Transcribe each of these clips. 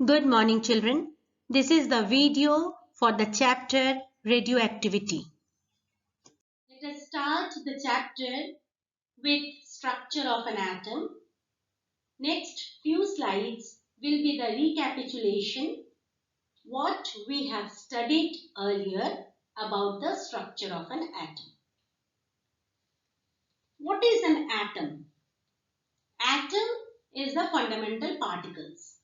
Good morning, children. This is the video for the chapter Radioactivity. Let us start the chapter with structure of an atom. Next few slides will be the recapitulation what we have studied earlier about the structure of an atom. What is an atom? Atom is the fundamental particles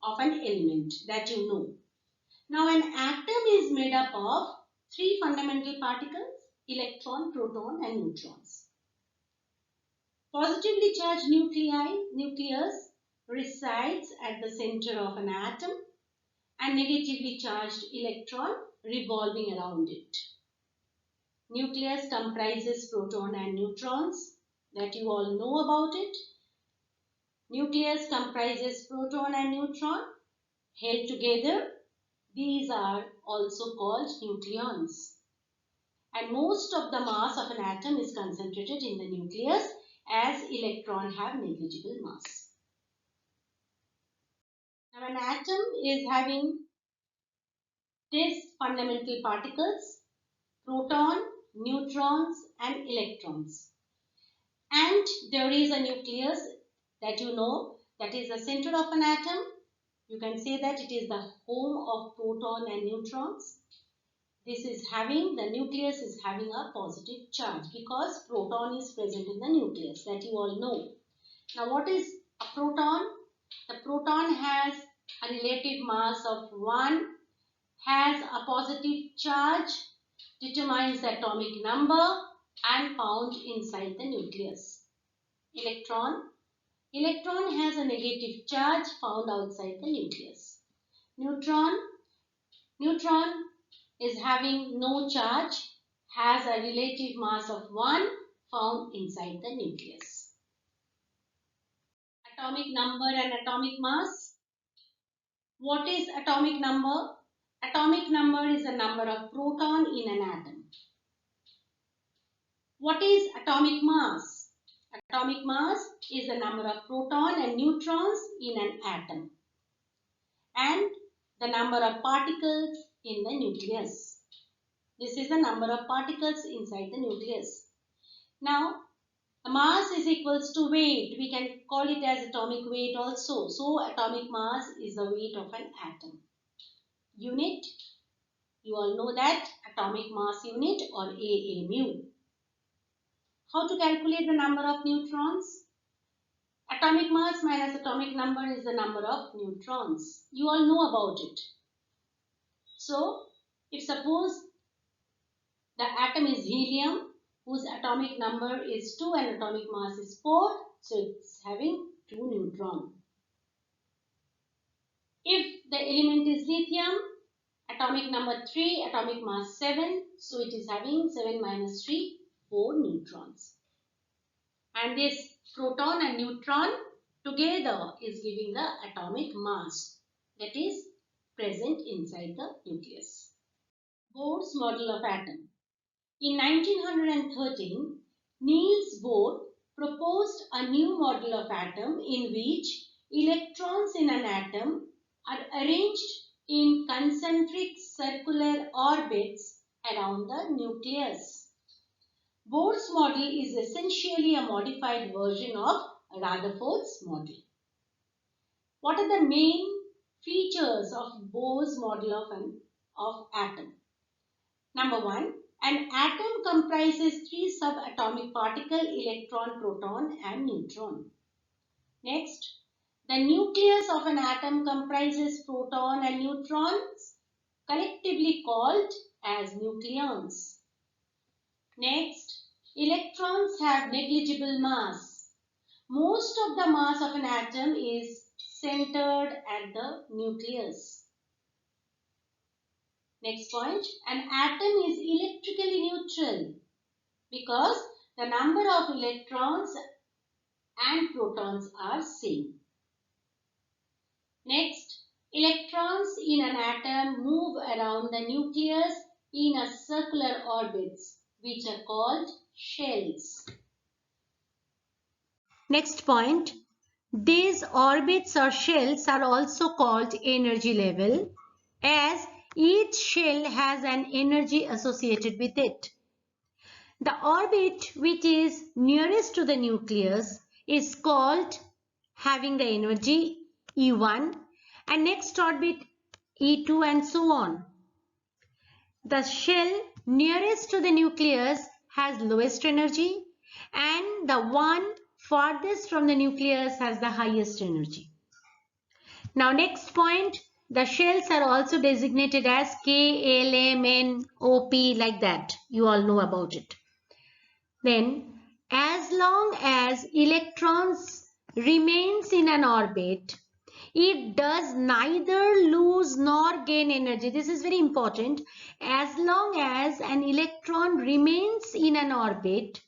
of an element that you know. Now an atom is made up of three fundamental particles: electron, proton and neutrons. Positively charged nucleus resides at the center of an atom and negatively charged electron revolving around it. Nucleus comprises proton and neutrons that you all know about it. Nucleus comprises proton and neutron held together. These are also called nucleons. And most of the mass of an atom is concentrated in the nucleus as electrons have negligible mass. Now an atom is having these fundamental particles: proton, neutrons and electrons. And there is a nucleus that you know, that is the center of an atom. You can say that it is the home of proton and neutrons. This is having, the nucleus is having a positive charge because proton is present in the nucleus, that you all know. Now what is a proton? The proton has a relative mass of 1, has a positive charge, determines the atomic number and found inside the nucleus. Electron has a negative charge found outside the nucleus. Neutron is having no charge, has a relative mass of 1 found inside the nucleus. Atomic number and atomic mass. What is atomic number? Atomic number is the number of proton in an atom. What is atomic mass? Atomic mass is the number of proton and neutrons in an atom and the number of particles in the nucleus. This is the number of particles inside the nucleus. Now, the mass is equals to weight. We can call it as atomic weight also. So, atomic mass is the weight of an atom. Unit, you all know that, atomic mass unit or AMU. How to calculate the number of neutrons? Atomic mass minus atomic number is the number of neutrons. You all know about it. So, if suppose the atom is helium, whose atomic number is 2 and atomic mass is 4, so it's having 2 neutrons. If the element is lithium, atomic number 3, atomic mass 7, so it is having 7 minus 3, 4 neutrons. And this proton and neutron together is giving the atomic mass that is present inside the nucleus. Bohr's model of atom. In 1913, Niels Bohr proposed a new model of atom in which electrons in an atom are arranged in concentric circular orbits around the nucleus. Bohr's model is essentially a modified version of Rutherford's model. What are the main features of Bohr's model of atom? Number 1. An atom comprises 3 subatomic particles: electron, proton and neutron. Next, the nucleus of an atom comprises proton and neutrons, collectively called as nucleons. Next, electrons have negligible mass. Most of the mass of an atom is centered at the nucleus. Next point, an atom is electrically neutral because the number of electrons and protons are same. Next, electrons in an atom move around the nucleus in a circular orbits which are called shells. Next point, These orbits or shells are also called energy level, as each shell has an energy associated with it. The orbit which is nearest to the nucleus is called having the energy E1, and next orbit E2, and so on. The shell nearest to the nucleus has lowest energy, and the one farthest from the nucleus has the highest energy. Now next point, the shells are also designated as K, L, M, N, O, P, like that. You all know about it. Then, as long as electrons remains in an orbit, it does neither lose nor gain energy. This is very important. As long as an electron remains in an orbit,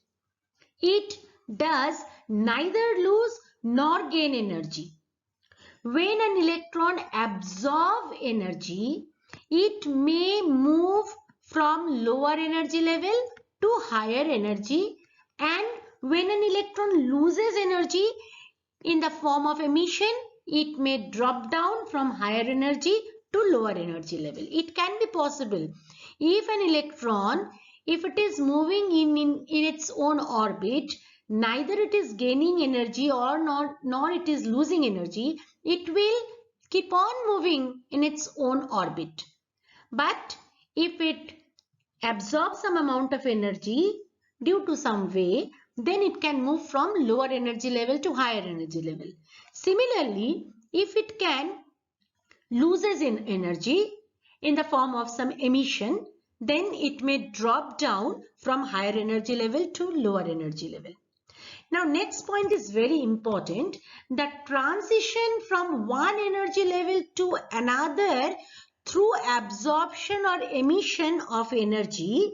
it does neither lose nor gain energy. When an electron absorbs energy, it may move from lower energy level to higher energy, and when an electron loses energy in the form of emission, it may drop down from higher energy to lower energy level. It can be possible. If an electron, if it is moving in its own orbit, neither it is gaining energy nor it is losing energy, it will keep on moving in its own orbit. But if it absorbs some amount of energy due to some way, then it can move from lower energy level to higher energy level. Similarly, if it can loses in energy in the form of some emission, then it may drop down from higher energy level to lower energy level. Now next point is very important. The transition from one energy level to another through absorption or emission of energy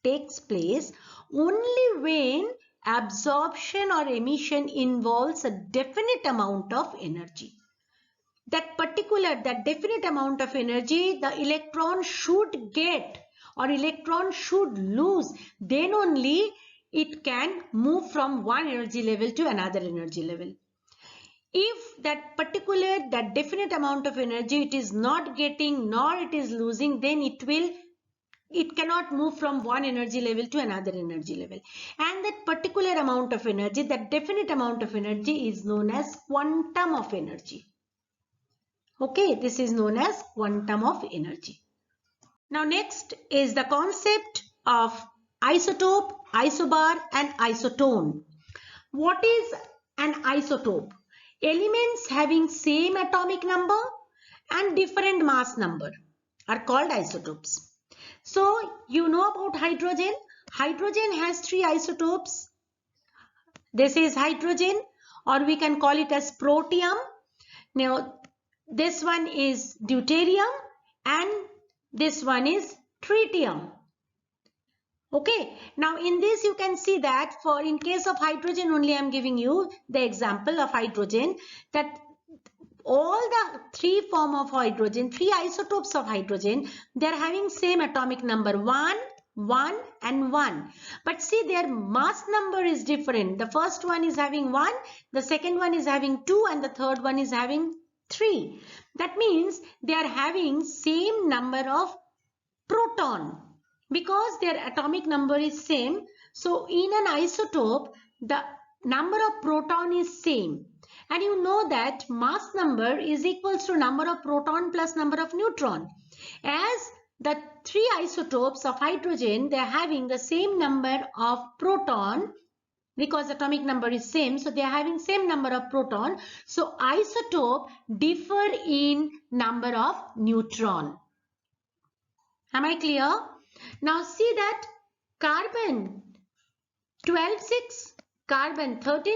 takes place only when absorption or emission involves a definite amount of energy. That definite amount of energy the electron should get or electron should lose, then only it can move from one energy level to another energy level. If that definite amount of energy it is not getting nor it is losing, then it cannot move from one energy level to another energy level. And that particular amount of energy, that definite amount of energy, is known as quantum of energy. Okay, this is known as quantum of energy. Now next is the concept of isotope, isobar and isotone. What is an isotope? Elements having same atomic number and different mass number are called isotopes. So you know about hydrogen. Hydrogen has three isotopes. This is hydrogen, or we can call it as protium. Now this one is deuterium and this one is tritium. Okay, now in this you can see that for in case of hydrogen only I am giving you the example of hydrogen, that all the three form of hydrogen, three isotopes of hydrogen, they are having same atomic number 1, 1 and 1. But see, their mass number is different. The first one is having 1, the second one is having 2 and the third one is having 3. That means they are having same number of proton because their atomic number is same. So in an isotope, the number of proton is same. And you know that mass number is equals to number of proton plus number of neutron. As the three isotopes of hydrogen, they are having the same number of proton because atomic number is same. So they are having same number of proton. So isotope differ in number of neutron. Am I clear? Now see that carbon 12-6, carbon 13-6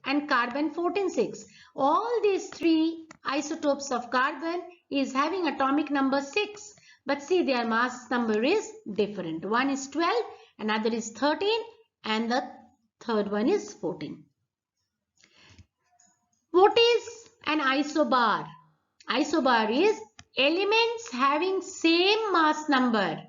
and carbon 14-6. All these three isotopes of carbon is having atomic number 6. But see, their mass number is different. One is 12, another is 13 and the third one is 14. What is an isobar? Isobar is elements having same mass number.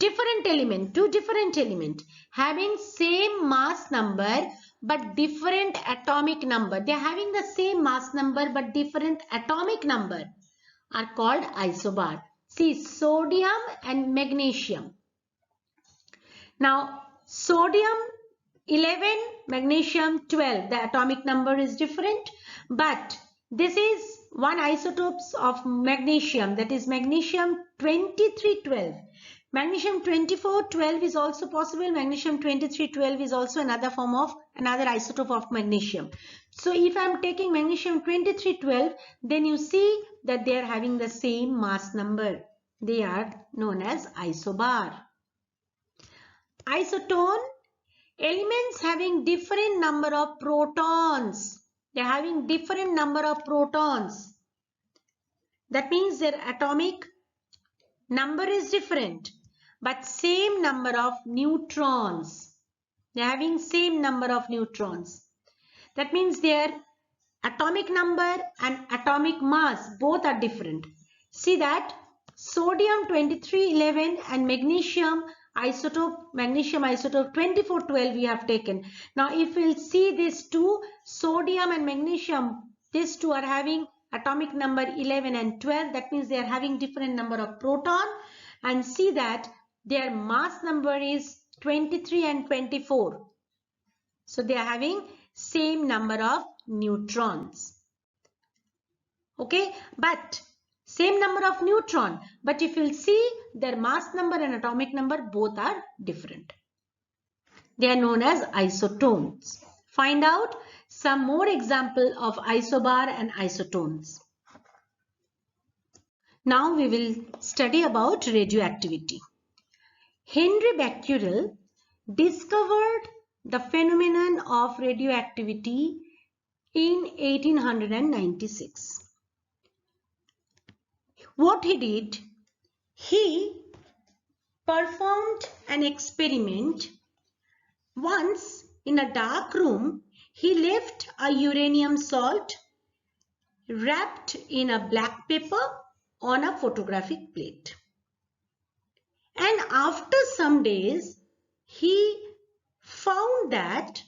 Different element, two different element having same mass number but different atomic number. They are having the same mass number but different atomic number are called isobar. See, sodium and magnesium. Now, sodium 11, magnesium 12. The atomic number is different, but this is one isotopes of magnesium, that is magnesium 2312. Magnesium 2412 is also possible. Magnesium 2312 is also another form of another isotope of magnesium. So if I am taking magnesium 2312, then you see that they are having the same mass number. They are known as isobar. Isotone, elements having different number of protons. They are having different number of protons. That means their atomic number is different, but same number of neutrons. They are having same number of neutrons. That means their atomic number and atomic mass both are different. See that sodium 2311 and magnesium isotope 2412 we have taken. Now if we'll see these two, sodium and magnesium, these two are having atomic number 11 and 12. That means they are having different number of proton, and see that their mass number is 23 and 24. So they are having same number of neutrons. Okay, but same number of neutron, but if you'll see their mass number and atomic number both are different. They are known as isotones. Find out some more example of isobar and isotones. Now we will study about radioactivity. Henry Becquerel discovered the phenomenon of radioactivity in 1896. What he did, he performed an experiment. Once in a dark room, he left a uranium salt wrapped in a black paper on a photographic plate. And after some days, he found that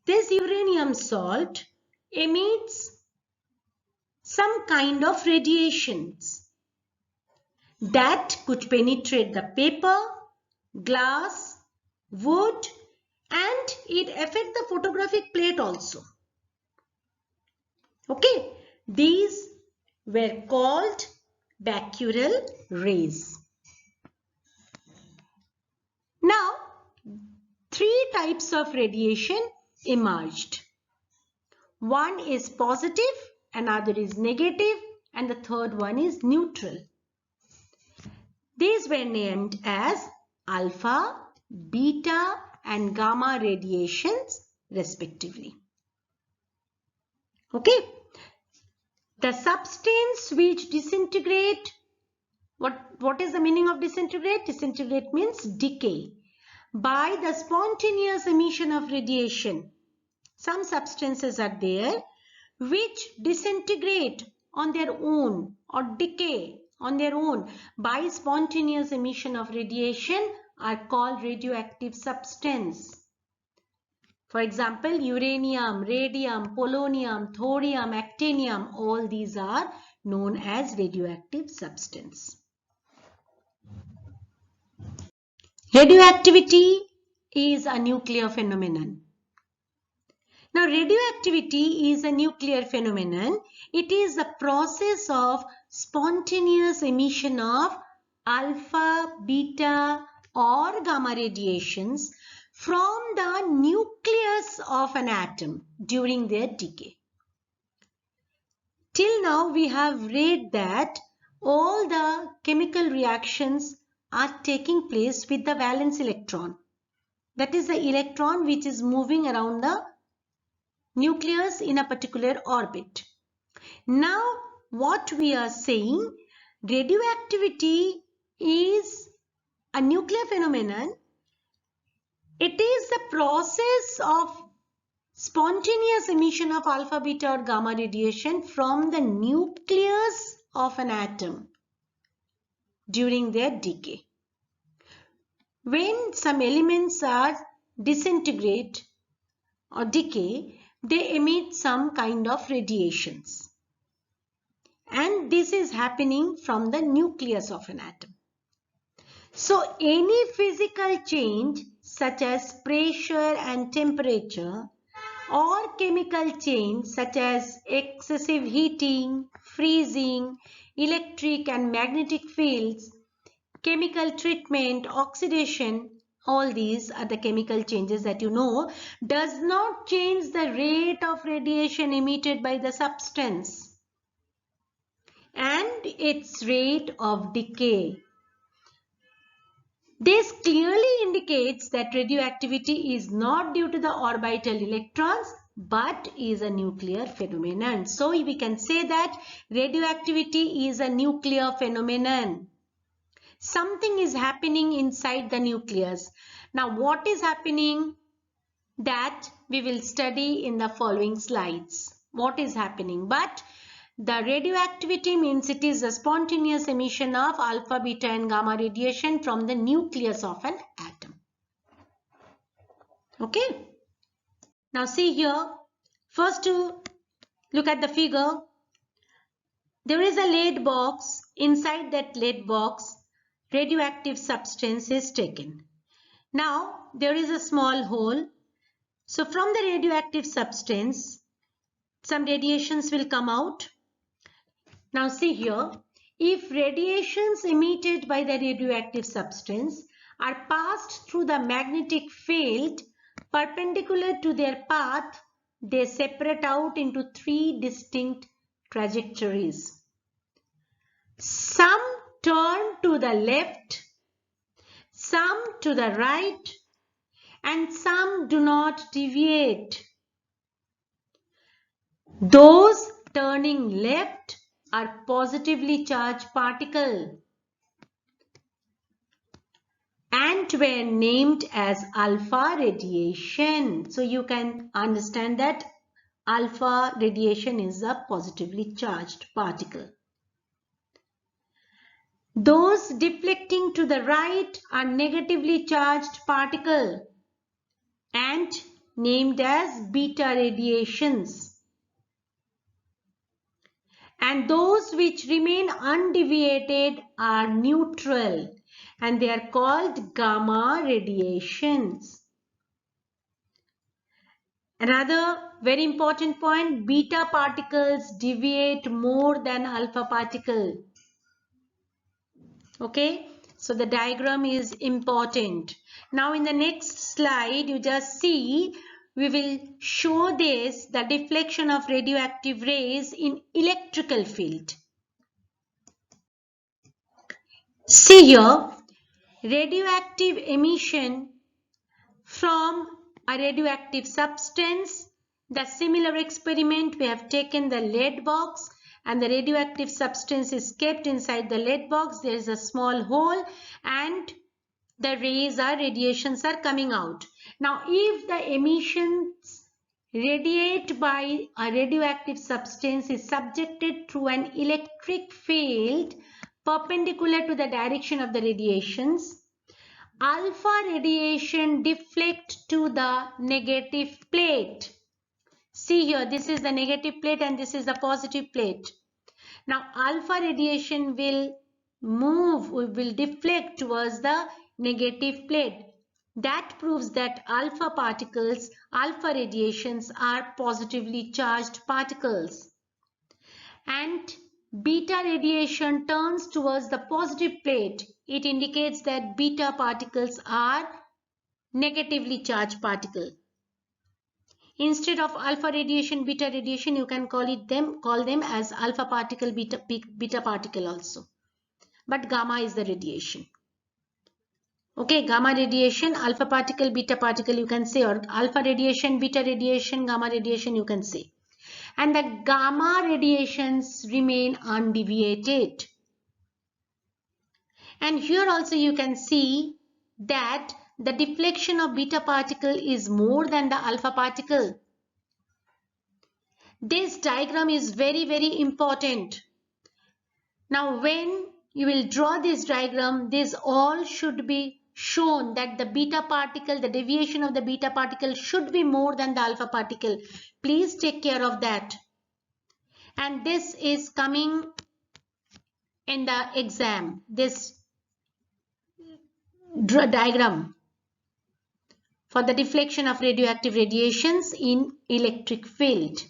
this uranium salt emits some kind of radiations that could penetrate the paper, glass, wood, and it affect the photographic plate also. Okay, these were called Becquerel rays. Now, three types of radiation emerged. One is positive, another is negative, and the third one is neutral. These were named as alpha, beta, and gamma radiations respectively. Okay, the substance which disintegrate, what is the meaning of disintegrate? Disintegrate means decay. By the spontaneous emission of radiation, some substances are there which disintegrate on their own or decay on their own by spontaneous emission of radiation are called radioactive substance. For example, uranium, radium, polonium, thorium, actinium, all these are known as radioactive substance. Radioactivity is a nuclear phenomenon. Now, radioactivity is a nuclear phenomenon. It is the process of spontaneous emission of alpha, beta, or gamma radiations from the nucleus of an atom during their decay. Till now, we have read that all the chemical reactions are taking place with the valence electron. That is the electron which is moving around the nucleus in a particular orbit. Now, what we are saying, radioactivity is a nuclear phenomenon. It is the process of spontaneous emission of alpha, beta, or gamma radiation from the nucleus of an atom during their decay. When some elements are disintegrate or decay, they emit some kind of radiations. And this is happening from the nucleus of an atom. So any physical change such as pressure and temperature or chemical change such as excessive heating, freezing, electric and magnetic fields, chemical treatment, oxidation, all these are the chemical changes that you know, does not change the rate of radiation emitted by the substance and its rate of decay. This clearly indicates that radioactivity is not due to the orbital electrons but is a nuclear phenomenon. So we can say that radioactivity is a nuclear phenomenon. Something is happening inside the nucleus. Now what is happening? That we will study in the following slides. What is happening? But the radioactivity means it is a spontaneous emission of alpha, beta and gamma radiation from the nucleus of an atom. Okay. Now see here. First to look at the figure. There is a lead box. Inside that lead box, radioactive substance is taken. Now there is a small hole. So from the radioactive substance, some radiations will come out. Now see here, if radiations emitted by the radioactive substance are passed through the magnetic field perpendicular to their path, they separate out into three distinct trajectories. Some turn to the left, some to the right, and some do not deviate. Those turning left are positively charged particles and were named as alpha radiation. So you can understand that alpha radiation is a positively charged particle. Those deflecting to the right are negatively charged particles and named as beta radiations. And those which remain undeviated are neutral and they are called gamma radiations. Another very important point, beta particles deviate more than alpha particle. Okay, so the diagram is important. Now in the next slide, you just see, we will show this, the deflection of radioactive rays in electrical field. See here, radioactive emission from a radioactive substance. The similar experiment, we have taken the lead box and the radioactive substance is kept inside the lead box. There is a small hole and the radiations are coming out. Now if the emissions radiate by a radioactive substance is subjected through an electric field perpendicular to the direction of the radiations, alpha radiation deflect to the negative plate. See here, this is the negative plate and this is the positive plate. Now alpha radiation will deflect towards the negative plate. That proves that alpha particles, alpha radiations are positively charged particles. And beta radiation turns towards the positive plate. It indicates that beta particles are negatively charged particle. Instead of alpha radiation, beta radiation, you can call them as alpha particle, beta particle also. But gamma is the radiation. Okay, gamma radiation, alpha particle, beta particle you can say, or alpha radiation, beta radiation, gamma radiation you can say. And the gamma radiations remain undeviated. And here also you can see that the deflection of beta particle is more than the alpha particle. This diagram is very, very important. Now when you will draw this diagram, this all should be shown that the beta particle, the deviation of the beta particle should be more than the alpha particle. Please take care of that. And this is coming in the exam, this diagram for the deflection of radioactive radiations in electric field.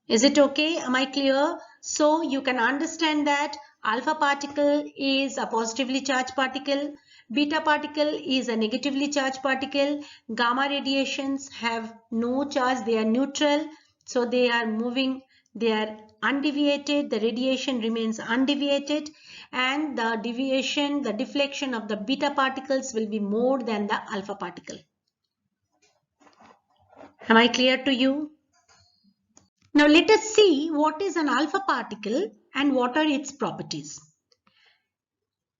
Is it okay? Am I clear? So you can understand that alpha particle is a positively charged particle, beta particle is a negatively charged particle, gamma radiations have no charge, they are neutral, so they are moving, they are undeviated, the radiation remains undeviated, and the deviation, the deflection of the beta particles will be more than the alpha particle. Am I clear to you? Now let us see what is an alpha particle and what are its properties.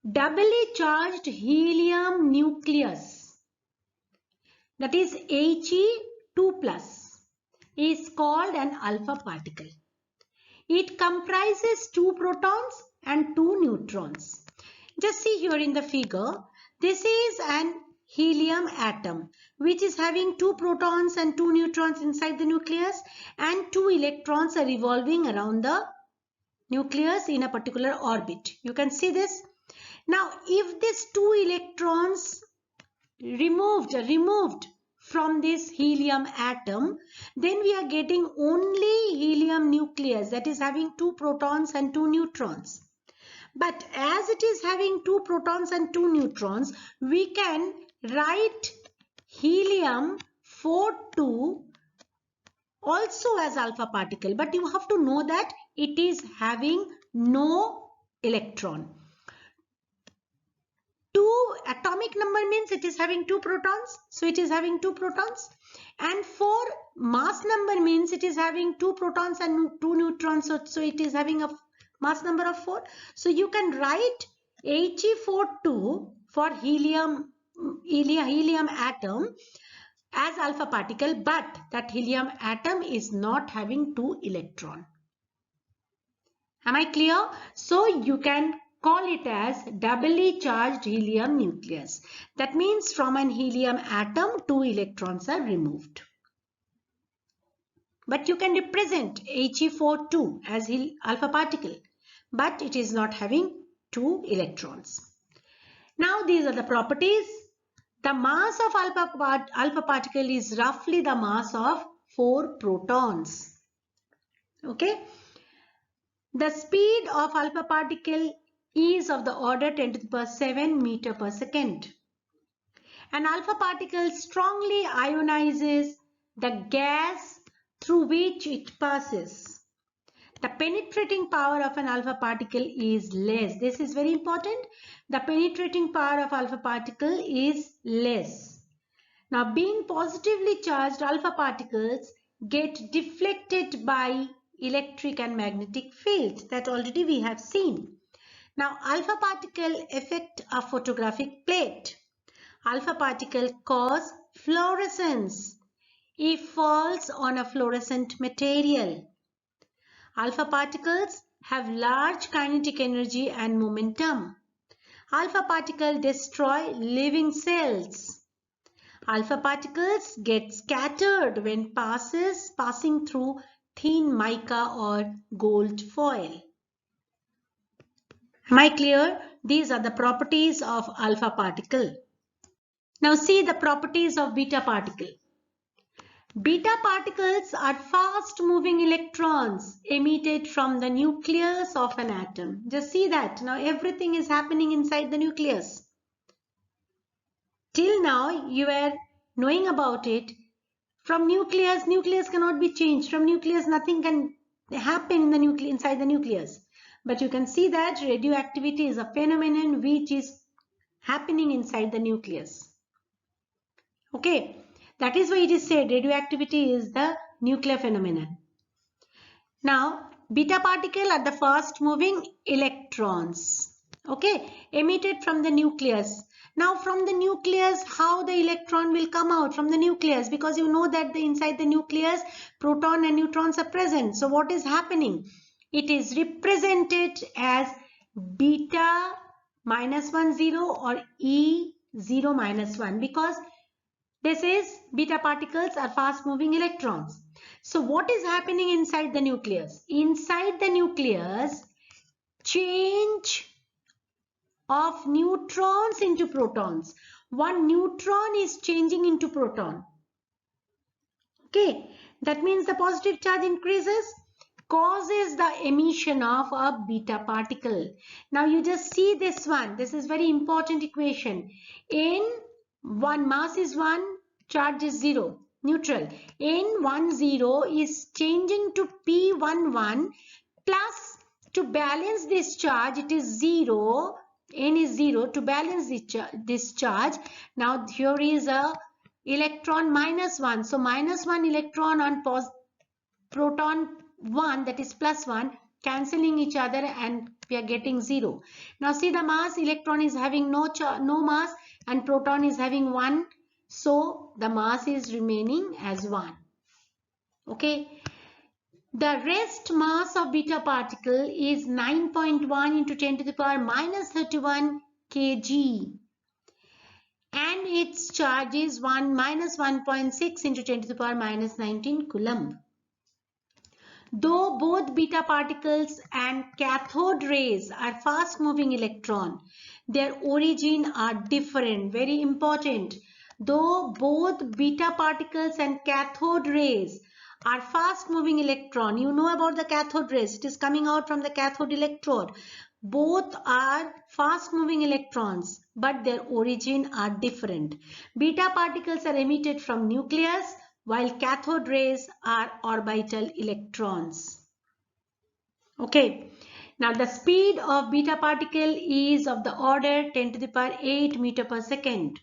Doubly charged helium nucleus, that is He2+, is called an alpha particle. It comprises 2 protons and 2 neutrons. Just see here in the figure, this is an helium atom which is having 2 protons and 2 neutrons inside the nucleus, and 2 electrons are revolving around the nucleus in a particular orbit. You can see this. Now if these 2 electrons removed from this helium atom, then we are getting only helium nucleus, that is having 2 protons and 2 neutrons. But as it is having 2 protons and 2 neutrons, we can write helium 4-2 also as alpha particle, but you have to know that it is having no electron. 2 atomic number means it is having 2 protons, so it is having 2 protons, and 4 mass number means it is having 2 protons and 2 neutrons, so it is having a mass number of 4. So you can write He42 for helium atom as alpha particle, but that helium atom is not having 2 electron. Am I clear? So you can call it as doubly charged helium nucleus. That means from an helium atom 2 electrons are removed. But you can represent He42 as alpha particle, but it is not having 2 electrons. Now these are the properties. The mass of alpha particle is roughly the mass of 4 protons. Okay. The speed of alpha particle is of the order 10 to the power 7 meter per second. An alpha particle strongly ionizes the gas through which it passes. The penetrating power of an alpha particle is less. This is very important. The penetrating power of alpha particle is less. Now, being positively charged, alpha particles get deflected by electric and magnetic fields that already we have seen. Now, alpha particle affect a photographic plate. Alpha particle cause fluorescence if falls on a fluorescent material. Alpha particles have large kinetic energy and momentum. Alpha particle destroy living cells. Alpha particles get scattered when passing through thin mica or gold foil. Am I clear? These are the properties of alpha particle. Now see the properties of beta particle. Beta particles are fast moving electrons emitted from the nucleus of an atom. Just see that. Now everything is happening inside the nucleus. Till now you were knowing about it. From nucleus cannot be changed. From nucleus nothing can happen in the inside the nucleus. But you can see that radioactivity is a phenomenon which is happening inside the nucleus. Okay. That is why it is said radioactivity is the nuclear phenomenon. Now, beta particle are the fast moving electrons. Okay, emitted from the nucleus. Now, from the nucleus, how the electron will come out from the nucleus? Because you know that inside the nucleus, proton and neutrons are present. So, what is happening? It is represented as beta -1 0 or E0 -1, because this is beta particles are fast moving electrons. So what is happening inside the nucleus? Inside the nucleus, change of neutrons into protons. One neutron is changing into proton. Okay, that means the positive charge increases, causes the emission of a beta particle. Now you just see this one. This is very important equation. In one, mass is 1, charge is 0, neutral. N10 is changing to P11 plus, to balance this charge, it is 0. N is 0 to balance this charge. Now here is a electron -1. So -1 electron on proton 1, that is +1, cancelling each other, and we are getting 0. Now see the mass, electron is having no mass and proton is having 1. So the mass is remaining as 1. Okay. The rest mass of beta particle is 9.1 into 10 to the power -31 kg. And its charge is -1.6 into 10 to the power -19 coulomb. Though both beta particles and cathode rays are fast moving electron, their origin are different. Very important. Though both beta particles and cathode rays are fast moving electron, you know about the cathode rays, it is coming out from the cathode electrode. Both are fast moving electrons, but their origin are different. Beta particles are emitted from nucleus, while cathode rays are orbital electrons. Okay, now the speed of beta particle is of the order 10 to the power 8 meter per second.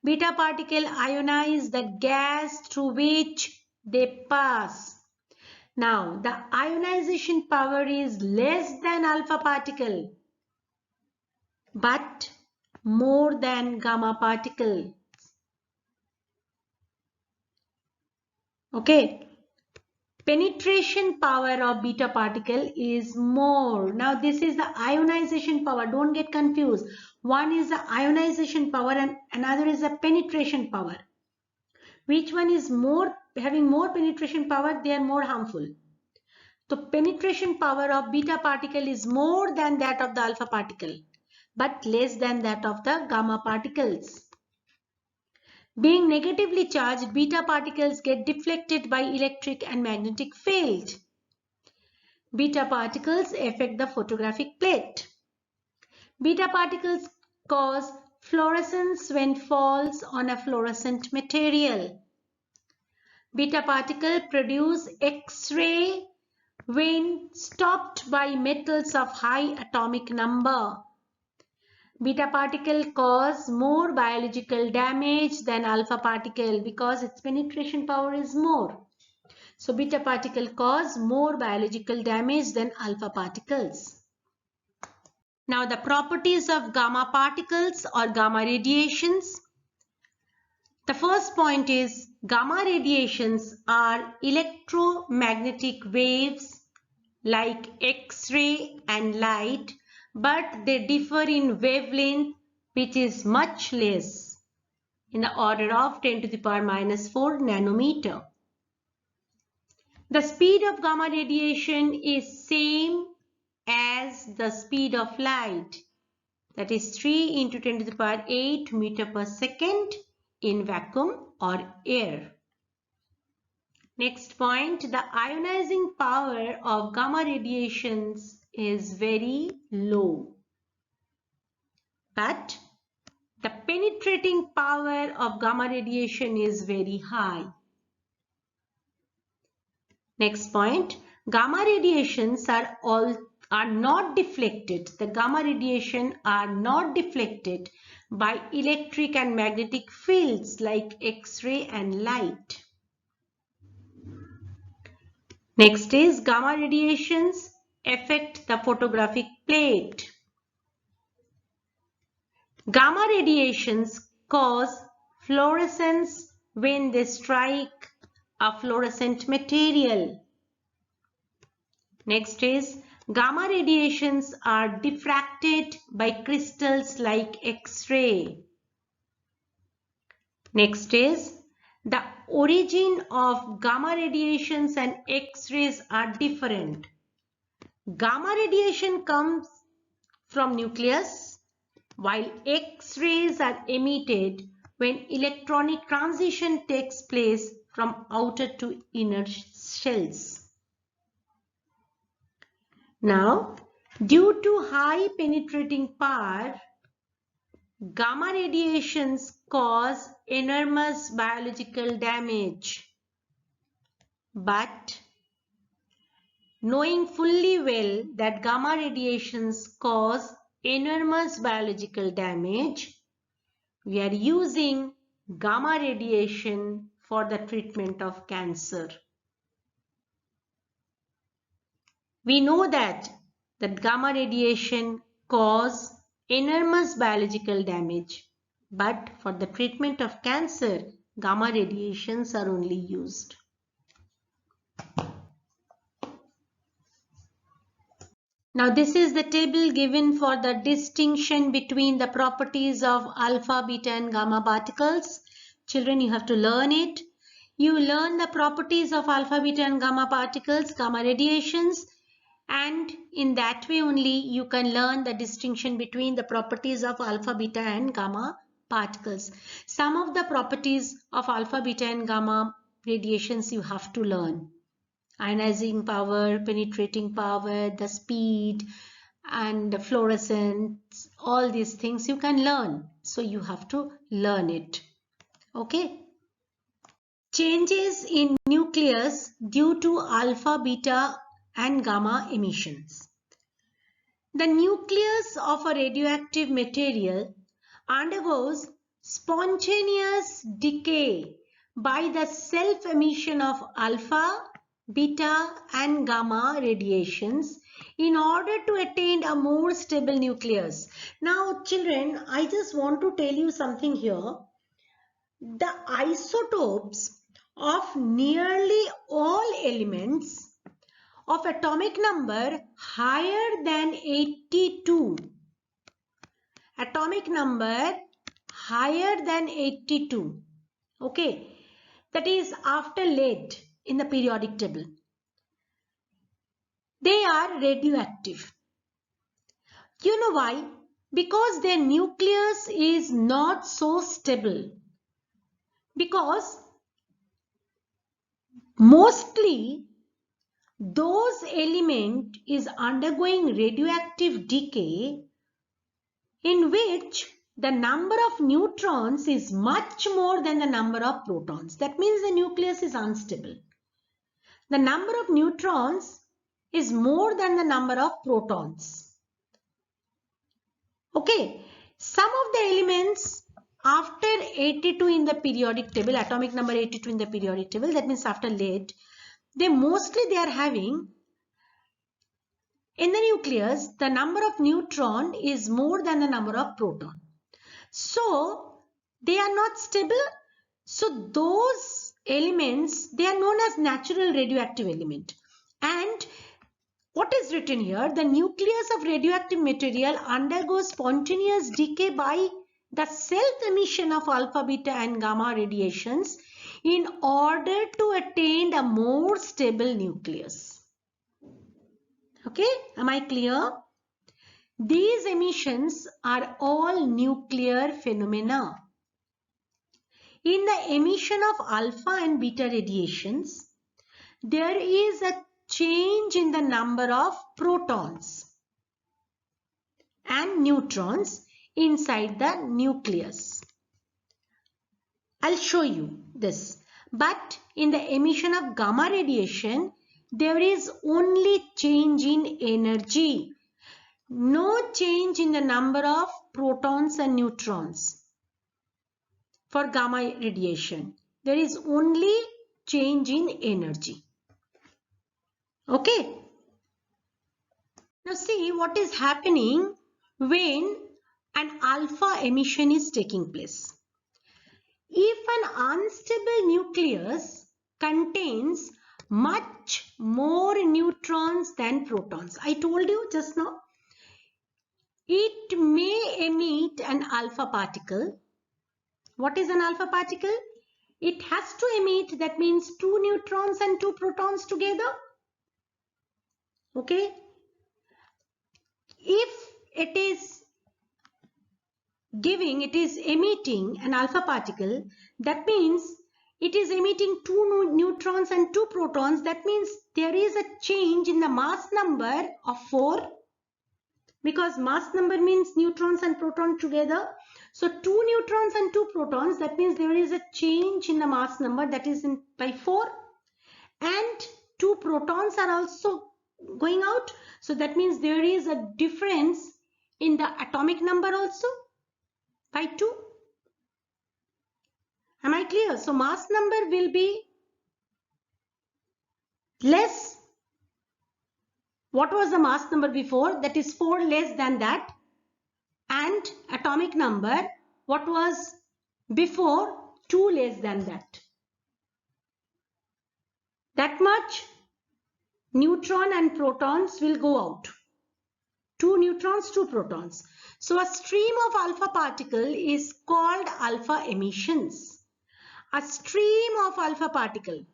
Beta particle ionize the gas through which they pass. Now the ionization power is less than alpha particle, but more than gamma particle. Okay, penetration power of beta particle is more. Now this is the ionization power, don't get confused. One is the ionization power and another is the penetration power. Which one is more, having more penetration power? They are more harmful. So penetration power of beta particle is more than that of the alpha particle, but less than that of the gamma particles. Being negatively charged, beta particles get deflected by electric and magnetic field. Beta particles affect the photographic plate. Beta particles cause fluorescence when falls on a fluorescent material. Beta particle produce X-ray when stopped by metals of high atomic number. Beta particle cause more biological damage than alpha particle because its penetration power is more. So beta particle cause more biological damage than alpha particles. Now the properties of gamma particles or gamma radiations. The first point is gamma radiations are electromagnetic waves like X-ray and light, but they differ in wavelength, which is much less, in the order of 10 to the power -4 nanometer. The speed of gamma radiation is same as the speed of light, that is 3 into 10 to the power 8 meter per second in vacuum or air. Next point, the ionizing power of gamma radiations is very low, but the penetrating power of gamma radiation is very high. Next point, gamma radiations are not deflected. The gamma radiation are not deflected by electric and magnetic fields like X-ray and light. Next is gamma radiations affect the photographic plate. Gamma radiations cause fluorescence when they strike a fluorescent material. Next is Gamma radiations are diffracted by crystals like X-ray. Next is the origin of gamma radiations and X-rays are different. Gamma radiation comes from nucleus, while X-rays are emitted when electronic transition takes place from outer to inner shells. Now, due to high penetrating power, gamma radiations cause enormous biological damage. But knowing fully well that gamma radiations cause enormous biological damage, we are using gamma radiation for the treatment of cancer. We know that gamma radiation cause enormous biological damage, but for the treatment of cancer, gamma radiations are only used. Now this is the table given for the distinction between the properties of alpha, beta and gamma particles. Children, you have to learn it. You learn the properties of alpha, beta and gamma particles, gamma radiations, and in that way only you can learn the distinction between the properties of alpha, beta and gamma particles. Some of the properties of alpha, beta and gamma radiations you have to learn. Ionizing power, penetrating power, the speed and the fluorescence, all these things you can learn. So you have to learn it. Okay. Changes in nucleus due to alpha, beta and gamma emissions. The nucleus of a radioactive material undergoes spontaneous decay by the self-emission of alpha, beta and gamma radiations in order to attain a more stable nucleus. Now children, I just want to tell you something here. The isotopes of nearly all elements of atomic number higher than 82. Atomic number higher than 82. Okay. That is after lead in the periodic table. They are radioactive. You know why? Because their nucleus is not so stable. Because mostly those element is undergoing radioactive decay in which the number of neutrons is much more than the number of protons. That means the nucleus is unstable. The number of neutrons is more than the number of protons. Okay, some of the elements after 82 in the periodic table, atomic number 82 in the periodic table, that means after lead, they are having in the nucleus, the number of neutron is more than the number of proton. So, they are not stable. So, those elements, they are known as natural radioactive element. And what is written here? The nucleus of radioactive material undergoes spontaneous decay by the self-emission of alpha, beta and gamma radiations in order to attain a more stable nucleus. Okay, am I clear? These emissions are all nuclear phenomena. In the emission of alpha and beta radiations, there is a change in the number of protons and neutrons inside the nucleus. I'll show you this. But in the emission of gamma radiation, there is only change in energy. No change in the number of protons and neutrons. For gamma radiation, there is only change in energy. Okay. Now see what is happening when an alpha emission is taking place. If an unstable nucleus contains much more neutrons than and protons. I told you just now, it may emit an alpha particle. What is an alpha particle? It has to emit, that means 2 neutrons and 2 protons together. Okay. If it is emitting an alpha particle, that means it is emitting 2 neutrons and 2 protons. That means there is a change in the mass number of 4, because mass number means neutrons and protons together. So 2 neutrons and 2 protons, that means there is a change in the mass number, that is by 4, and 2 protons are also going out. So that means there is a difference in the atomic number also by 2. Am I clear? So mass number will be less. What was the mass number before? That is 4 less than that. And atomic number, what was before? 2 less than that. That much neutron and protons will go out. 2 neutrons, 2 protons. So a stream of alpha particle is called alpha emissions. A stream of alpha particle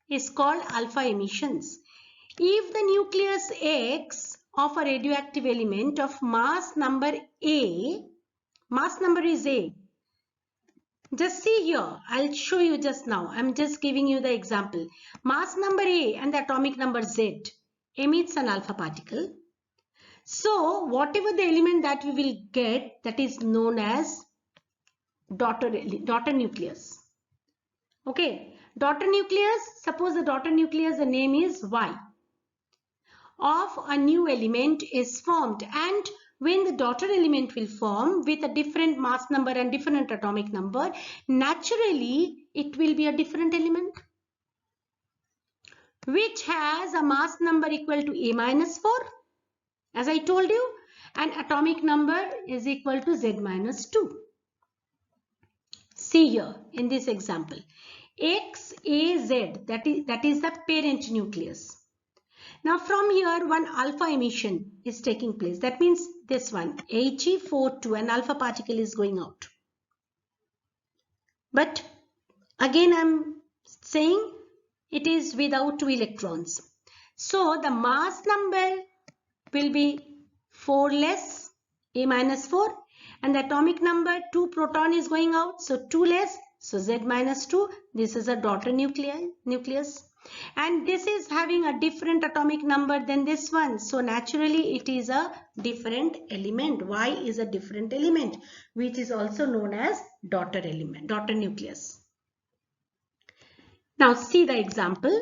is called alpha emissions. If the nucleus X of a radioactive element of mass number A, mass number is A. Just see here, I'll show you just now. I'm just giving you the example. Mass number A and the atomic number Z emits an alpha particle. So whatever the element that we will get, that is known as daughter nucleus. Okay, daughter nucleus, suppose the daughter nucleus, the name is Y, of a new element is formed, and when the daughter element will form with a different mass number and different atomic number, naturally it will be a different element which has a mass number equal to A minus 4, as I told you, and atomic number is equal to Z minus 2. See here in this example, XAZ, that is the parent nucleus. Now from here one alpha emission is taking place. That means this one, He42, an alpha particle is going out. But again I'm saying it is without 2 electrons. So the mass number will be 4 less, A minus 4, and the atomic number 2 proton is going out, so 2 less, so Z minus 2. This is a daughter nucleus, and this is having a different atomic number than this one, so naturally it is a different element. Y is a different element, which is also known as daughter element, daughter nucleus. Now see the example.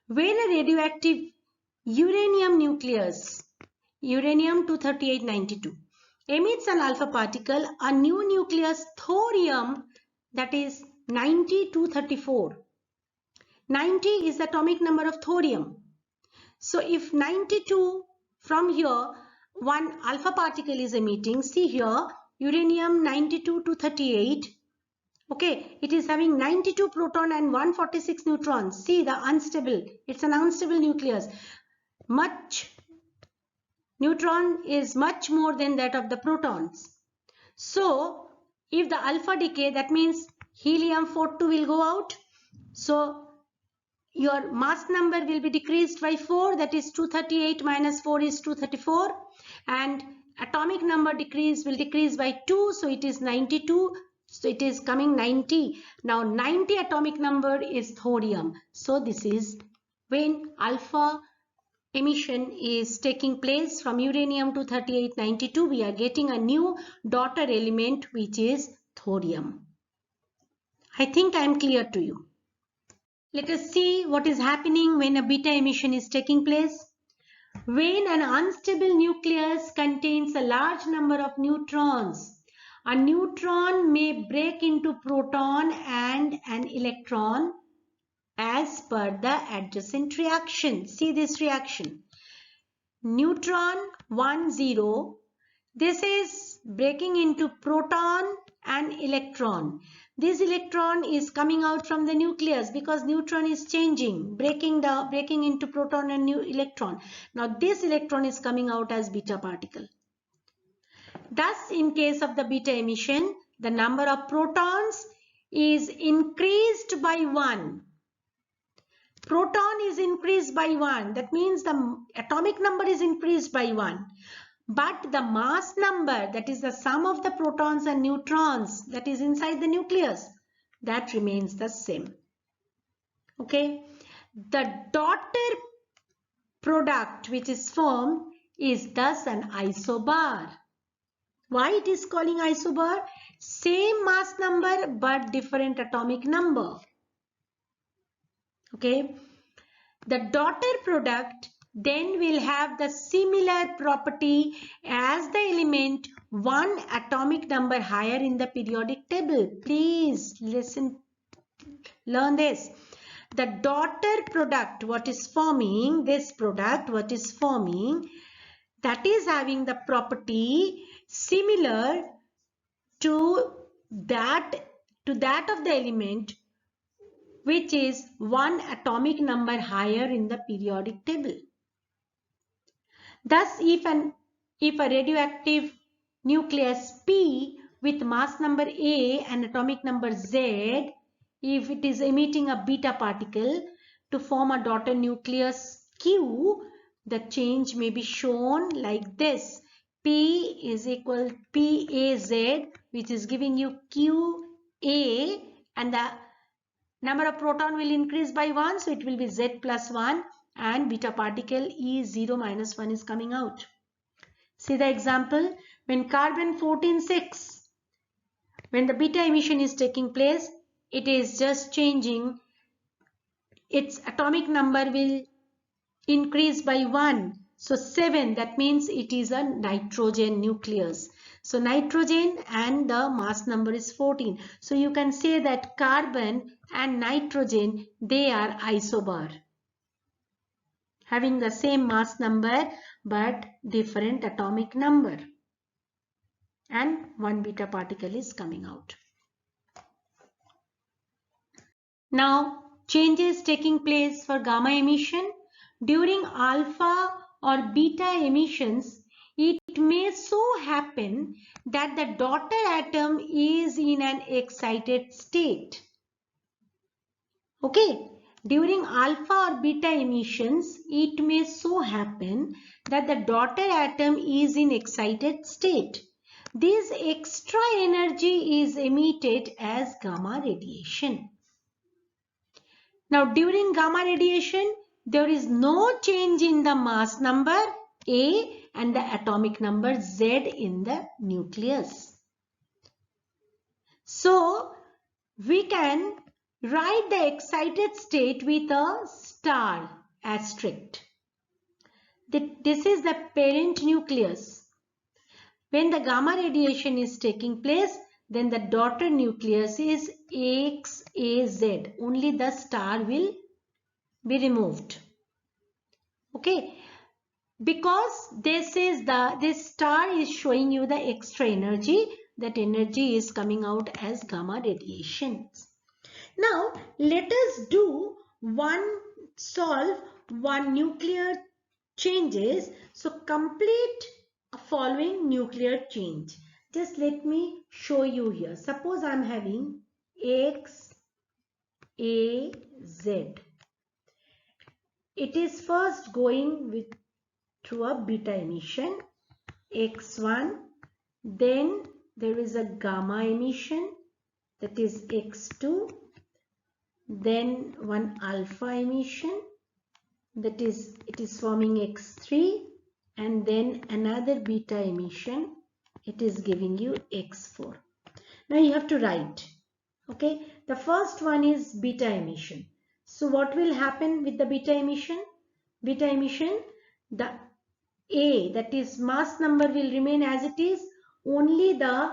When a radioactive uranium nucleus, uranium-238-92, emits an alpha particle, a new nucleus thorium, that is 90-234. 90 is the atomic number of thorium. So if 92, from here one alpha particle is emitting, see here, uranium 92-238. Okay, it is having 92 proton and 146 neutrons. See the unstable, it's an unstable nucleus. Neutron is much more than that of the protons. So if the alpha decay, that means helium-42 will go out. So your mass number will be decreased by 4, that is 238 minus 4 is 234, and atomic number will decrease by 2, so it is 92. So it is coming 90. Now 90 atomic number is thorium. So this is when alpha emission is taking place from uranium-238-92. We are getting a new daughter element, which is thorium. I think I am clear to you. Let us see what is happening when a beta emission is taking place. When an unstable nucleus contains a large number of neutrons, a neutron may break into proton and an electron as per the adjacent reaction. See this reaction. Neutron 1, 0. This is breaking into proton and electron. This electron is coming out from the nucleus because neutron is changing, breaking into proton and new electron. Now this electron is coming out as beta particle. Thus, in case of the beta emission, the number of protons is increased by 1. Proton is increased by 1. That means the atomic number is increased by 1. But the mass number, that is the sum of the protons and neutrons that is inside the nucleus, that remains the same. Okay. The daughter product which is formed is thus an isobar. Why it is calling isobar? Same mass number but different atomic number. Okay. The daughter product then will have the similar property as the element one atomic number higher in the periodic table. Please listen, learn this. The daughter product, what is forming, this product, what is forming, that is having the property similar to that of the element which is one atomic number higher in the periodic table. Thus, if a radioactive nucleus P with mass number A and atomic number Z, if it is emitting a beta particle to form a daughter nucleus Q, the change may be shown like this. P is equal to PAZ, which is giving you QA, and the number of proton will increase by 1, so it will be Z plus 1. And beta particle E0 minus 1 is coming out. See the example. When carbon 14-6, when the beta emission is taking place, it is just changing. Its atomic number will increase by 1. So 7, that means it is a nitrogen nucleus. So nitrogen and the mass number is 14. So you can say that carbon and nitrogen, they are isobar, having the same mass number but different atomic number, and one beta particle is coming out. Now changes taking place for gamma emission. During alpha or beta emissions, it may so happen that the daughter atom is in an excited state. Okay. During alpha or beta emissions, it may so happen that the daughter atom is in excited state. This extra energy is emitted as gamma radiation. Now, during gamma radiation, there is no change in the mass number A and the atomic number Z in the nucleus. So, we can write the excited state with a star asterisk. This is the parent nucleus. When the gamma radiation is taking place, then the daughter nucleus is XAZ. Only the star will be removed. Okay. Because this star is showing you the extra energy. That energy is coming out as gamma radiations. Now, let us solve one nuclear changes. So, complete following nuclear change. Just let me show you here. Suppose I am having X, A, Z. It is first going through a beta emission, X1. Then there is a gamma emission, that is X2. Then one alpha emission, that is it is forming X3, and then another beta emission, it is giving you X4. Now you have to write. Okay, the first one is beta emission. So what will happen with the beta emission? Beta emission, the A, that is mass number, will remain as it is. Only the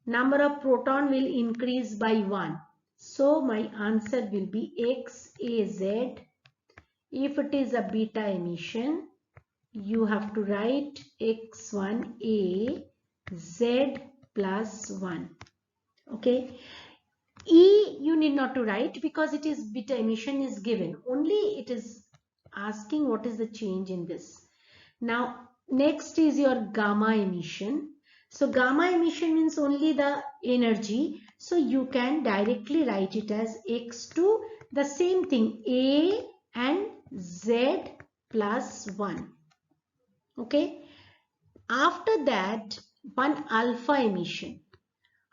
number of proton will increase by 1. So my answer will be XAZ. If it is a beta emission, you have to write X1A Z plus 1. Okay. E you need not to write because it is beta emission is given. Only it is asking what is the change in this. Now next is your gamma emission. So gamma emission means only the energy. So you can directly write it as x2, the same thing, A and Z plus 1. Okay. After that, one alpha emission.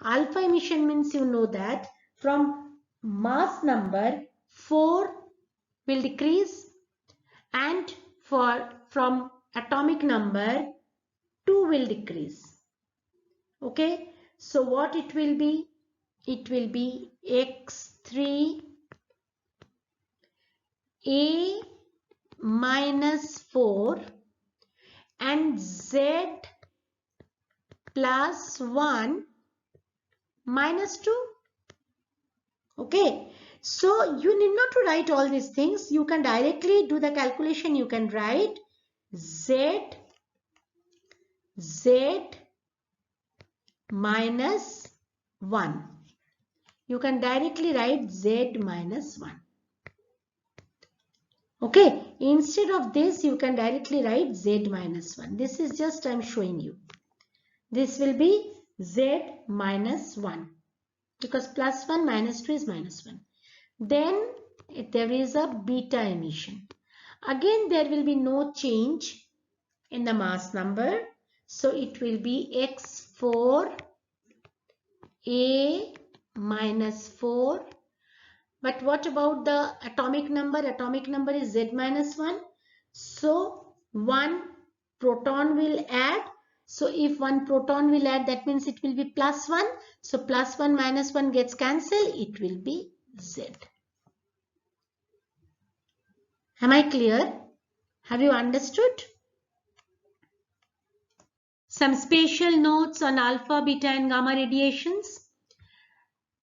Alpha emission means you know that from mass number 4 will decrease, and from atomic number 2 will decrease. Okay, so what it will be? It will be x3 A minus 4 and Z plus 1 minus 2. Okay, so you need not to write all these things. You can directly do the calculation. You can write Z minus 1. You can directly write Z minus 1. Okay, instead of this, you can directly write Z minus 1. This is just I am showing you. This will be Z minus 1 because plus 1 minus 2 is minus 1. Then there is a beta emission. Again, there will be no change in the mass number. So it will be x4 A minus 4. But what about the atomic number? Atomic number is Z minus 1. So one proton will add. So if one proton will add, that means it will be plus 1. So plus 1 minus 1 gets cancelled. It will be Z. Am I clear? Have you understood? Some special notes on alpha, beta and gamma radiations.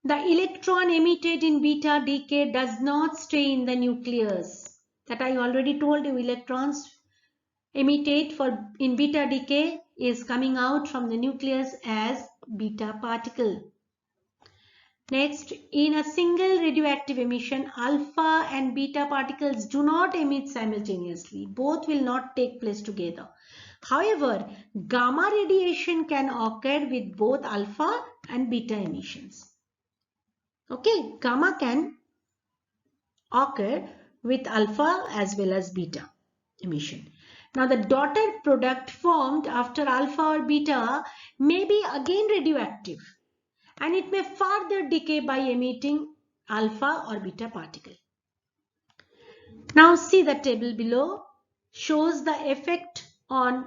The electron emitted in beta decay does not stay in the nucleus. That I already told you, electrons emitted in beta decay is coming out from the nucleus as beta particle. Next, in a single radioactive emission, alpha and beta particles do not emit simultaneously. Both will not take place together. However, gamma radiation can occur with both alpha and beta emissions. Okay, gamma can occur with alpha as well as beta emission. Now, the daughter product formed after alpha or beta may be again radioactive, and it may further decay by emitting alpha or beta particle. Now see the table below shows the effect on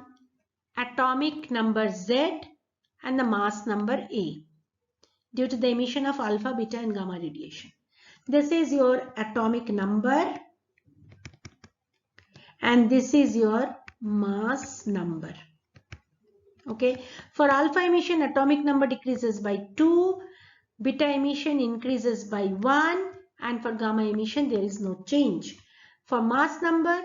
atomic number Z and the mass number A due to the emission of alpha, beta and gamma radiation. This is your atomic number and this is your mass number. Okay, for alpha emission, atomic number decreases by 2, beta emission increases by 1, and for gamma emission there is no change. For mass number,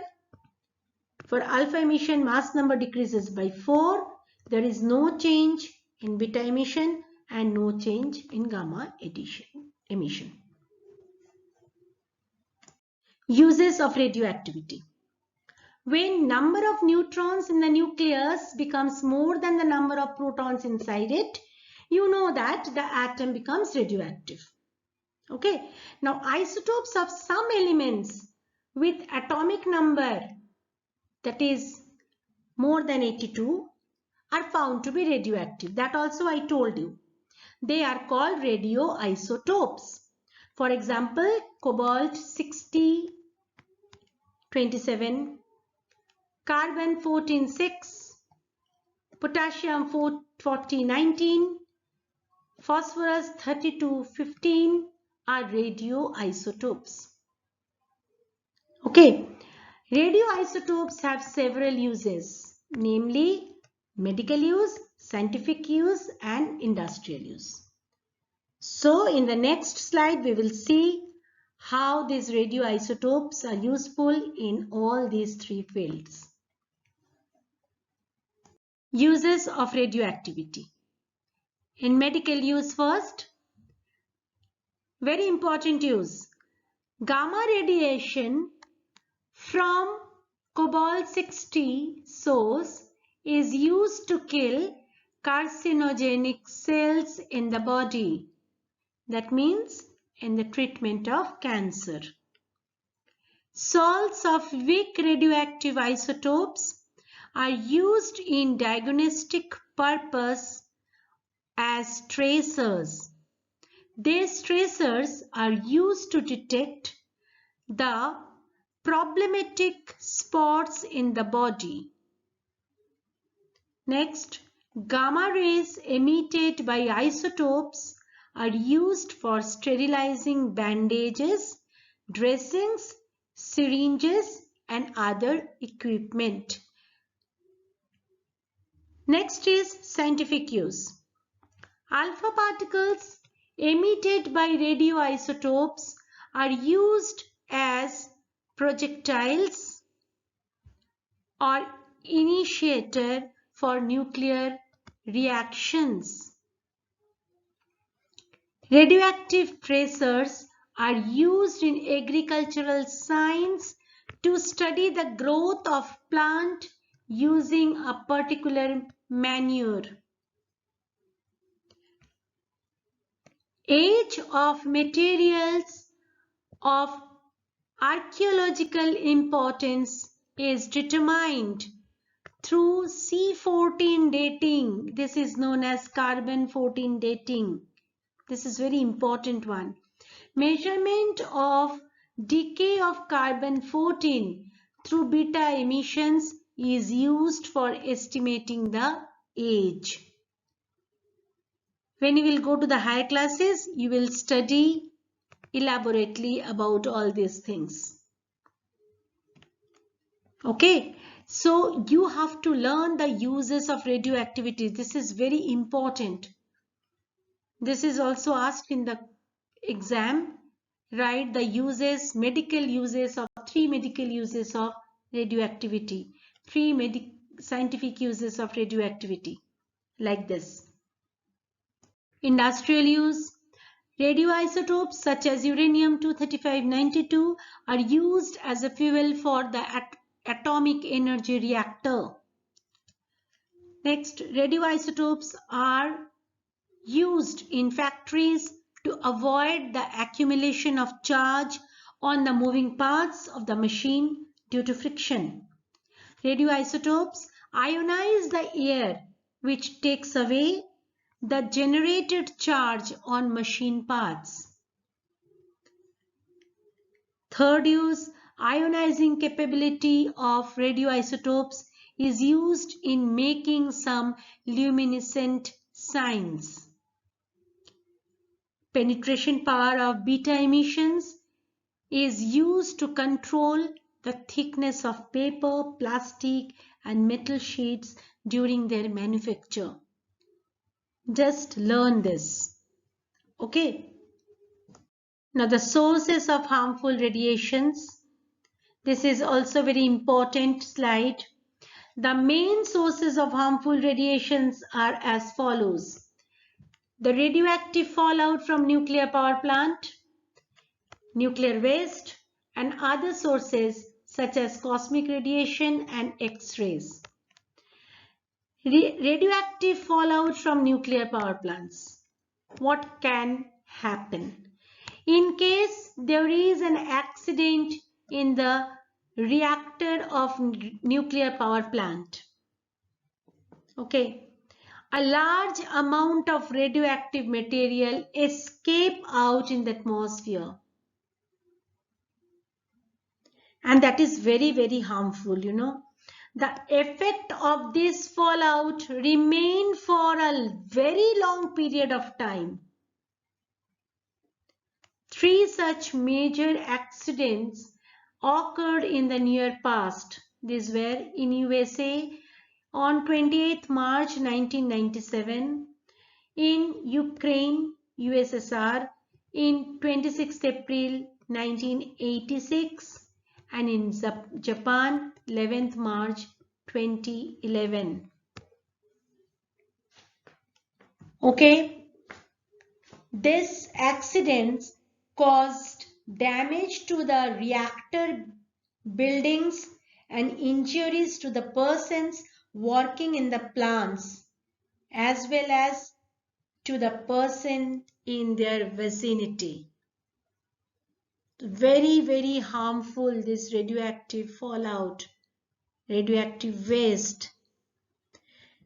for alpha emission, mass number decreases by 4, there is no change in beta emission and no change in gamma emission. Uses of radioactivity. When number of neutrons in the nucleus becomes more than the number of protons inside it, you know that the atom becomes radioactive. Okay. Now isotopes of some elements with atomic number that is more than 82 are found to be radioactive. That also I told you. They are called radioisotopes. For example, cobalt 60, 27, carbon 14, 6, potassium 40, 19, phosphorus 32, 15 are radioisotopes. Okay, radioisotopes have several uses, namely medical use, scientific use and industrial use. So in the next slide we will see how these radioisotopes are useful in all these three fields. Uses of radioactivity. In medical use first, Very important use. Gamma radiation from cobalt-60 source is used to kill carcinogenic cells in the body. That means in the treatment of cancer. Salts of weak radioactive isotopes are used in diagnostic purpose as tracers. These tracers are used to detect the problematic spots in the body. Next, gamma rays emitted by isotopes are used for sterilizing bandages, dressings, syringes, and other equipment. Next is scientific use. Alpha particles emitted by radioisotopes are used as projectiles or initiator for nuclear reactions. Radioactive tracers are used in agricultural science to study the growth of plant using a particular manure. Age of materials of archaeological importance is determined through C14 dating. This is known as carbon 14 dating. This is very important one. Measurement of decay of carbon 14 through beta emissions is used for estimating the age. When you will go to the higher classes, you will study elaborately about all these things. Okay, so you have to learn the uses of radioactivity. This is very important. This is also asked in the exam. Write the uses, medical uses of 3 medical uses of radioactivity, 3 scientific uses of radioactivity, like this. Industrial use. Radioisotopes such as uranium-235-92 are used as a fuel for the atomic energy reactor. Next, radioisotopes are used in factories to avoid the accumulation of charge on the moving parts of the machine due to friction. Radioisotopes ionize the air, which takes away the generated charge on machine parts. Third use, ionizing capability of radioisotopes is used in making some luminescent signs. Penetration power of beta emissions is used to control the thickness of paper, plastic, and metal sheets during their manufacture. Just learn this. Okay. Now the sources of harmful radiations. This is also very important slide. The main sources of harmful radiations are as follows. The radioactive fallout from nuclear power plant, nuclear waste, and other sources such as cosmic radiation and X-rays. Radioactive fallout from nuclear power plants. What can happen? In case there is an accident in the reactor of nuclear power plant, okay, a large amount of radioactive material escape out in the atmosphere. And that is very, very harmful, you know. The effect of this fallout remain for a very long period of time. 3 such major accidents occurred in the near past. These were in USA on 28th March 1997, in Ukraine, USSR in 26th April 1986, and in Japan 11th March 2011. Okay, these accidents caused damage to the reactor buildings and injuries to the persons working in the plants as well as to the person in their vicinity. Very, very harmful, this radioactive fallout, radioactive waste.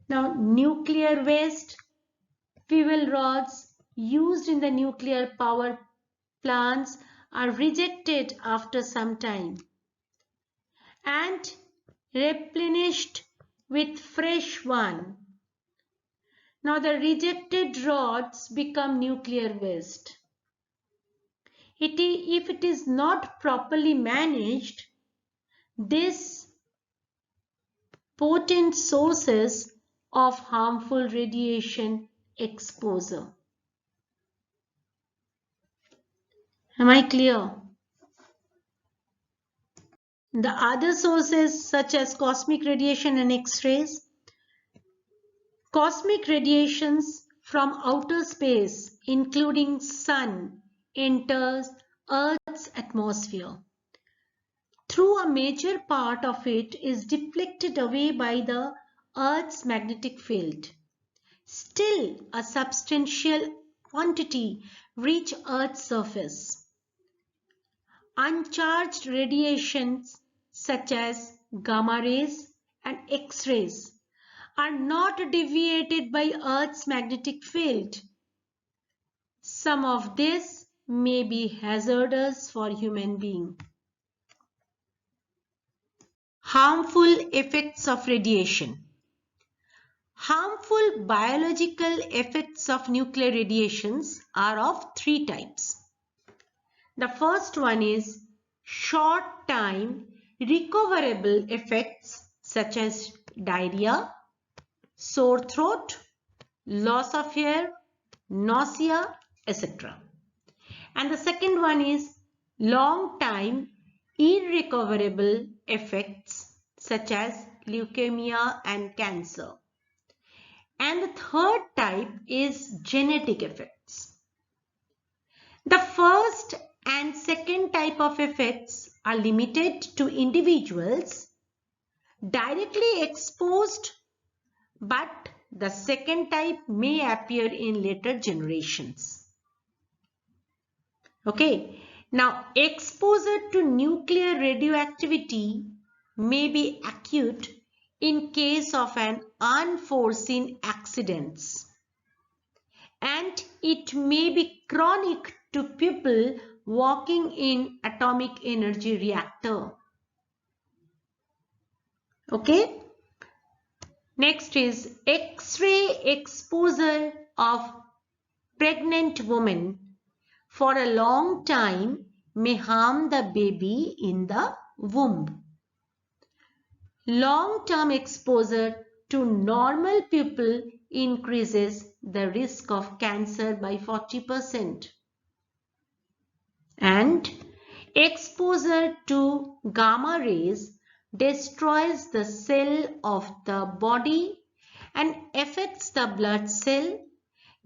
Now, nuclear waste, fuel rods used in the nuclear power plants are rejected after some time and replenished with fresh one. Now the rejected rods become nuclear waste. If it is not properly managed, this potent sources of harmful radiation exposure. Am I clear? The other sources such as cosmic radiation and X-rays. Cosmic radiations from outer space, including sun, enters Earth's atmosphere. Through a major part of it is deflected away by the Earth's magnetic field. Still, a substantial quantity reach Earth's surface. Uncharged radiations such as gamma rays and X-rays are not deviated by Earth's magnetic field. Some of this may be hazardous for human beings. Harmful effects of radiation. Harmful biological effects of nuclear radiations are of three types. The first one is short-time recoverable effects such as diarrhea, sore throat, loss of hair, nausea, etc. And the second one is long-time irrecoverable effects such as leukemia and cancer. And the third type is genetic effects. The first and second type of effects are limited to individuals directly exposed, but the second type may appear in later generations. Okay, now exposure to nuclear radioactivity may be acute in case of an unforeseen accidents, and it may be chronic to people working in atomic energy reactor. Okay, next is X-ray exposure of pregnant women for a long time may harm the baby in the womb. Long-term exposure to normal people increases the risk of cancer by 40%. And exposure to gamma rays destroys the cell of the body and affects the blood cell,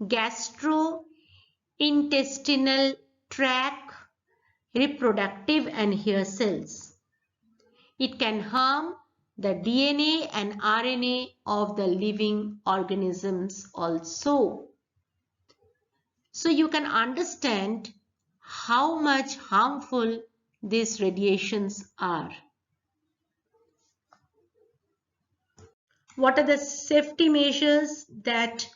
gastrointestinal tract, reproductive and hair cells. It can harm the DNA and RNA of the living organisms also. So you can understand how much harmful these radiations are. What are the safety measures that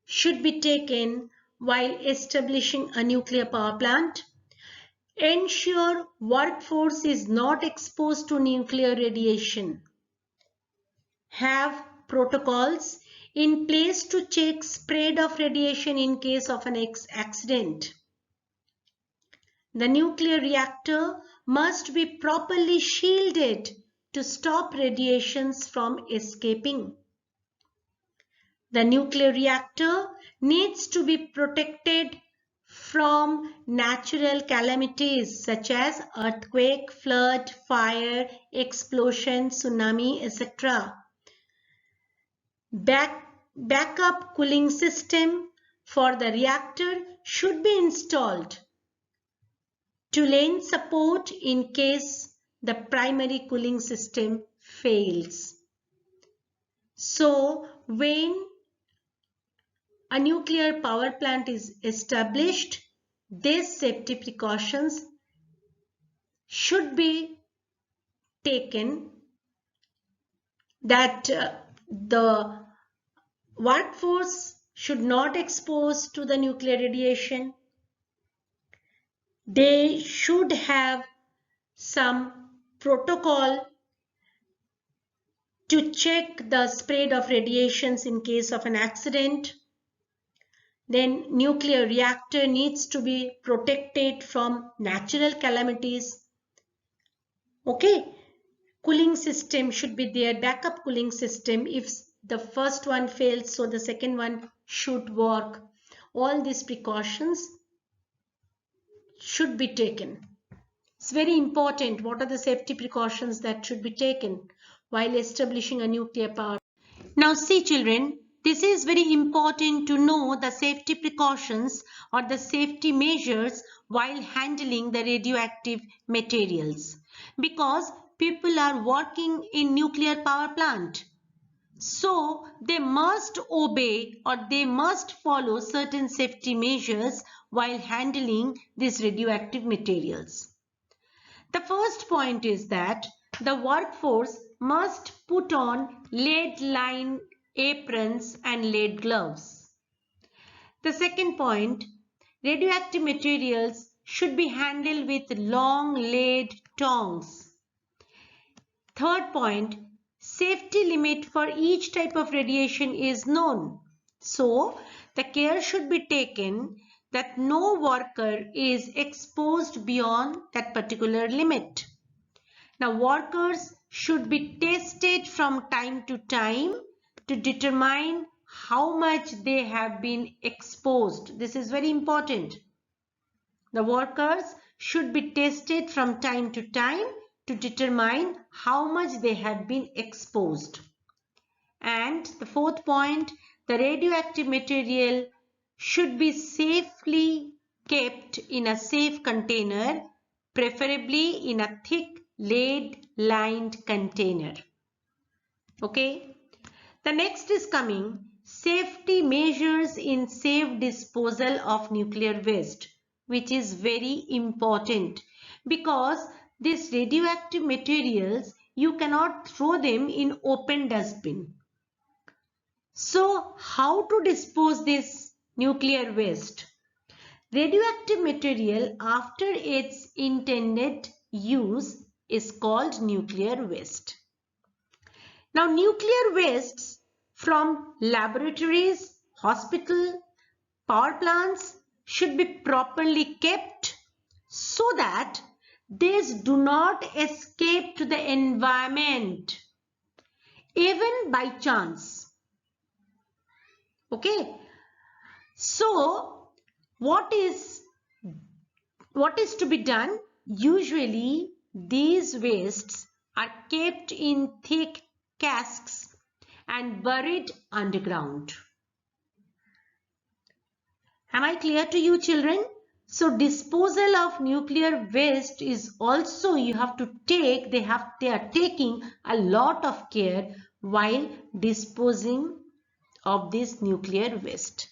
should be taken while establishing a nuclear power plant? Ensure workforce is not exposed to nuclear radiation. Have protocols in place to check spread of radiation in case of an accident. The nuclear reactor must be properly shielded to stop radiations from escaping. The nuclear reactor needs to be protected from natural calamities such as earthquake, flood, fire, explosion, tsunami, etc. Backup cooling system for the reactor should be installed to lend support in case the primary cooling system fails. So when a nuclear power plant is established, these safety precautions should be taken, that the workforce should not expose to the nuclear radiation. They should have some protocol to check the spread of radiations in case of an accident. Then nuclear reactor needs to be protected from natural calamities. Okay, cooling system should be there, backup cooling system. If the first one fails, so the second one should work. All these precautions should be taken. It's very important. What are the safety precautions that should be taken while establishing a nuclear power? Now see children, this is very important to know the safety precautions or the safety measures while handling the radioactive materials, because people are working in nuclear power plant. So they must obey or they must follow certain safety measures while handling these radioactive materials. The first point is that the workforce must put on lead-lined aprons and lead gloves. The second point, radioactive materials should be handled with long lead tongs. Third point, safety limit for each type of radiation is known. So, the care should be taken that no worker is exposed beyond that particular limit. Now, workers should be tested from time to time to determine how much they have been exposed. This is very important. The workers should be tested from time to time to determine how much they have been exposed. And the fourth point, the radioactive material should be safely kept in a safe container, preferably in a thick lead-lined container. Okay. The next is coming, safety measures in safe disposal of nuclear waste, which is very important because these radioactive materials, you cannot throw them in open dustbin. So how to dispose this nuclear waste? Radioactive material after its intended use is called nuclear waste. Now nuclear wastes from laboratories, hospital, power plants should be properly kept so that these do not escape to the environment even by chance. Okay. So what is to be done? Usually these wastes are kept in thick casks and buried underground. Am I clear to you children? So disposal of nuclear waste is also they are taking a lot of care while disposing of this nuclear waste.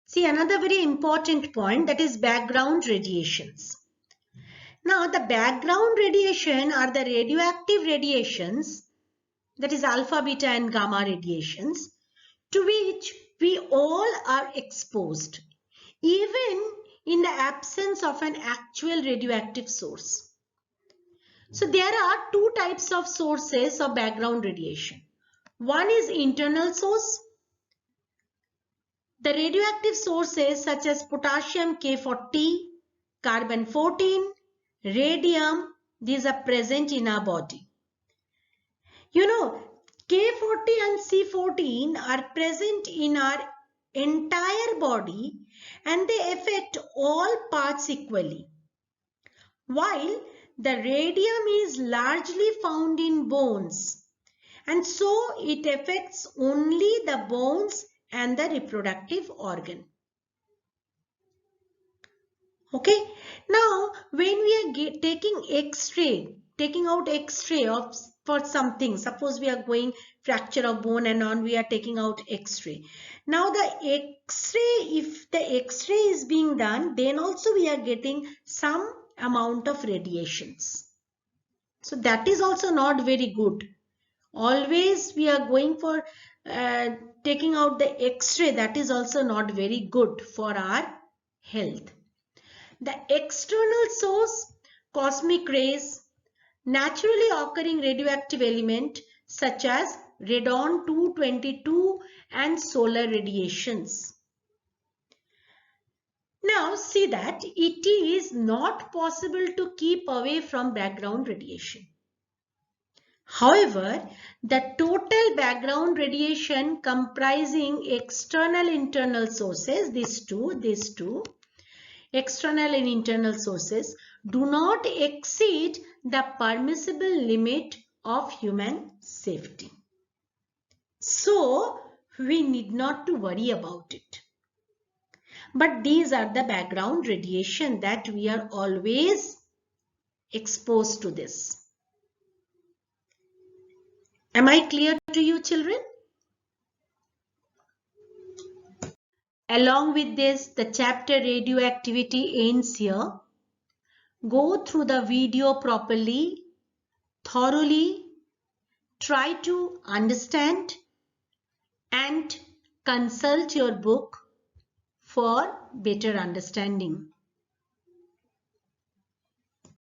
See another very important point, that is background radiations. Now the background radiation are the radioactive radiations, that is alpha, beta and gamma radiations, to which we all are exposed, even in the absence of an actual radioactive source. So there are two types of sources of background radiation. One is internal source. The radioactive sources such as potassium K40, carbon 14, radium, these are present in our body. You know, K40 and C14 are present in our entire body and they affect all parts equally. While the radium is largely found in bones and so it affects only the bones and the reproductive organ. Okay. Now, when we are taking X-ray, taking out X-ray of for something, suppose we are going fracture of bone and on, we are taking out X-ray. Now the X-ray, if the X-ray is being done, then also we are getting some amount of radiations. So that is also not very good. Always we are going for taking out the X-ray, that is also not very good for our health. The external source, cosmic rays, naturally occurring radioactive element such as radon-222 and solar radiations. Now see that it is not possible to keep away from background radiation. However, the total background radiation comprising external internal sources, these two, external and internal sources do not exceed the permissible limit of human safety. So, we need not to worry about it. But these are the background radiation that we are always exposed to this. Am I clear to you, children? Along with this, the chapter radioactivity ends here. Go through the video properly, thoroughly, try to understand and consult your book for better understanding.